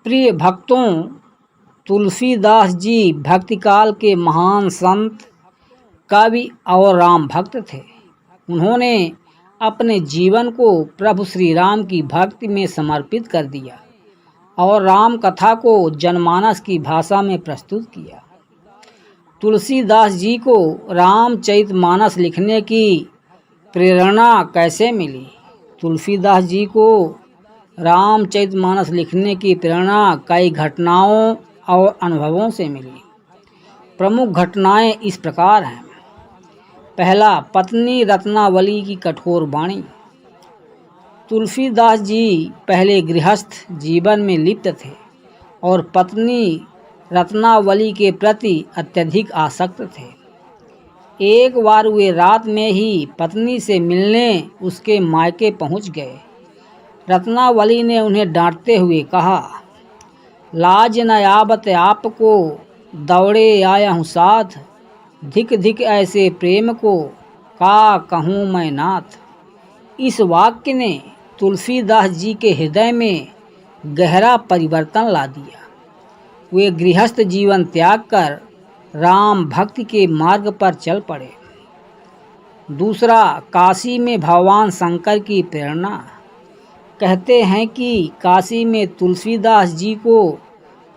प्रिय भक्तों, तुलसीदास जी भक्ति काल के महान संत, कवि और राम भक्त थे। उन्होंने अपने जीवन को प्रभु श्री राम की भक्ति में समर्पित कर दिया और राम कथा को जनमानस की भाषा में प्रस्तुत किया। तुलसीदास जी को रामचरितमानस लिखने की प्रेरणा कैसे मिली? तुलसीदास जी को रामचरितमानस लिखने की प्रेरणा कई घटनाओं और अनुभवों से मिली। प्रमुख घटनाएं इस प्रकार हैं। पहला, पत्नी रत्नावली की कठोर वाणी। तुलसीदास जी पहले गृहस्थ जीवन में लिप्त थे और पत्नी रत्नावली के प्रति अत्यधिक आसक्त थे। एक बार वे रात में ही पत्नी से मिलने उसके मायके पहुंच गए। रत्नावली ने उन्हें डांटते हुए कहा, लाज न आवत आपको, दौड़े आया हूँ साथ, धिक धिक ऐसे प्रेम को, का कहूँ मैं नाथ। इस वाक्य ने तुलसीदास जी के हृदय में गहरा परिवर्तन ला दिया। वे गृहस्थ जीवन त्याग कर राम भक्ति के मार्ग पर चल पड़े। दूसरा, काशी में भगवान शंकर की प्रेरणा। कहते हैं कि काशी में तुलसीदास जी को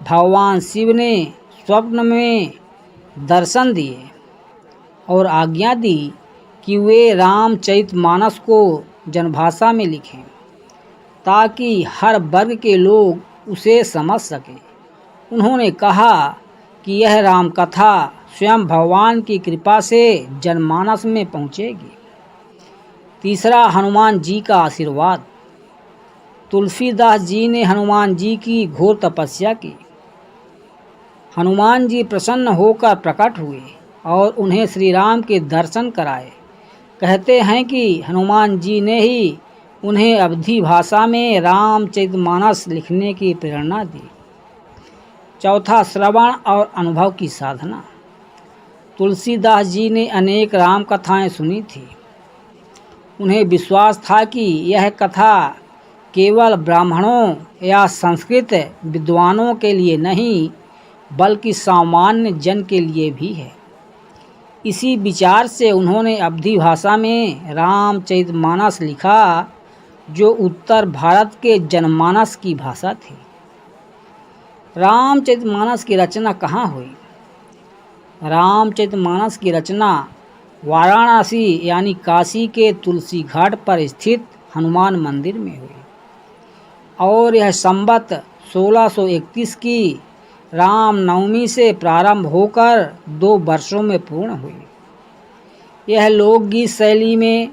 भगवान शिव ने स्वप्न में दर्शन दिए और आज्ञा दी कि वे रामचरितमानस को जनभाषा में लिखें ताकि हर वर्ग के लोग उसे समझ सकें। उन्होंने कहा कि यह राम कथा स्वयं भगवान की कृपा से जनमानस में पहुंचेगी। तीसरा, हनुमान जी का आशीर्वाद। तुलसीदास जी ने हनुमान जी की घोर तपस्या की। हनुमान जी प्रसन्न होकर प्रकट हुए और उन्हें श्री राम के दर्शन कराए। कहते हैं कि हनुमान जी ने ही उन्हें अवधी भाषा में रामचरितमानस लिखने की प्रेरणा दी। चौथा, श्रवण और अनुभव की साधना। तुलसीदास जी ने अनेक राम कथाएं सुनी थी। उन्हें विश्वास था कि यह कथा केवल ब्राह्मणों या संस्कृत विद्वानों के लिए नहीं बल्कि सामान्य जन के लिए भी है। इसी विचार से उन्होंने अवधी भाषा में रामचरितमानस लिखा, जो उत्तर भारत के जनमानस की भाषा थी। रामचरितमानस की रचना कहाँ हुई? रामचरितमानस की रचना वाराणसी यानी काशी के तुलसी घाट पर स्थित हनुमान मंदिर में हुई और यह संवत 1631 की रामनवमी से प्रारंभ होकर 2 वर्षों में पूर्ण हुई। यह लोकगीत शैली में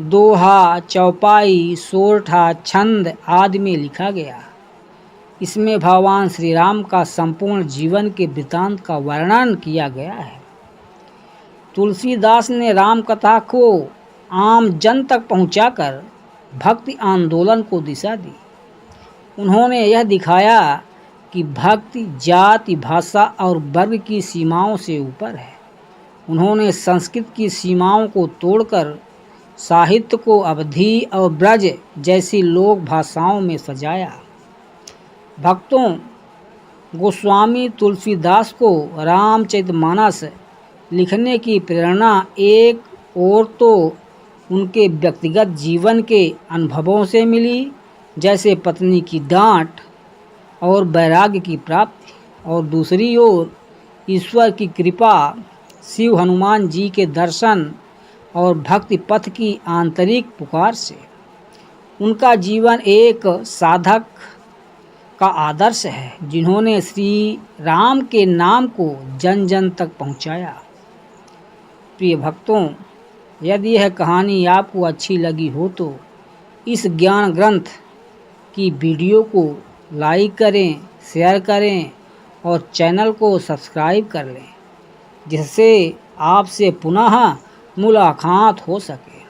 दोहा, चौपाई, सोरठा, छंद आदि में लिखा गया। इसमें भगवान श्री राम का संपूर्ण जीवन के वृत्तांत का वर्णन किया गया है। तुलसीदास ने राम कथा को आम जन तक पहुंचाकर भक्ति आंदोलन को दिशा दी। उन्होंने यह दिखाया कि भक्ति जाति, भाषा और वर्ग की सीमाओं से ऊपर है। उन्होंने संस्कृत की सीमाओं को तोड़कर साहित्य को अवधी और ब्रज जैसी लोक भाषाओं में सजाया। भक्तों, गोस्वामी तुलसीदास को रामचरितमानस लिखने की प्रेरणा एक ओर तो उनके व्यक्तिगत जीवन के अनुभवों से मिली, जैसे पत्नी की डांट और वैराग्य की प्राप्ति, और दूसरी ओर ईश्वर की कृपा, शिव हनुमान जी के दर्शन और भक्ति पथ की आंतरिक पुकार से। उनका जीवन एक साधक का आदर्श है जिन्होंने श्री राम के नाम को जन जन तक पहुंचाया। प्रिय भक्तों, यदि यह कहानी आपको अच्छी लगी हो तो इस ज्ञान ग्रंथ की वीडियो को लाइक करें, शेयर करें और चैनल को सब्सक्राइब कर लें, जिससे आपसे पुनः मुलाकात हो सके।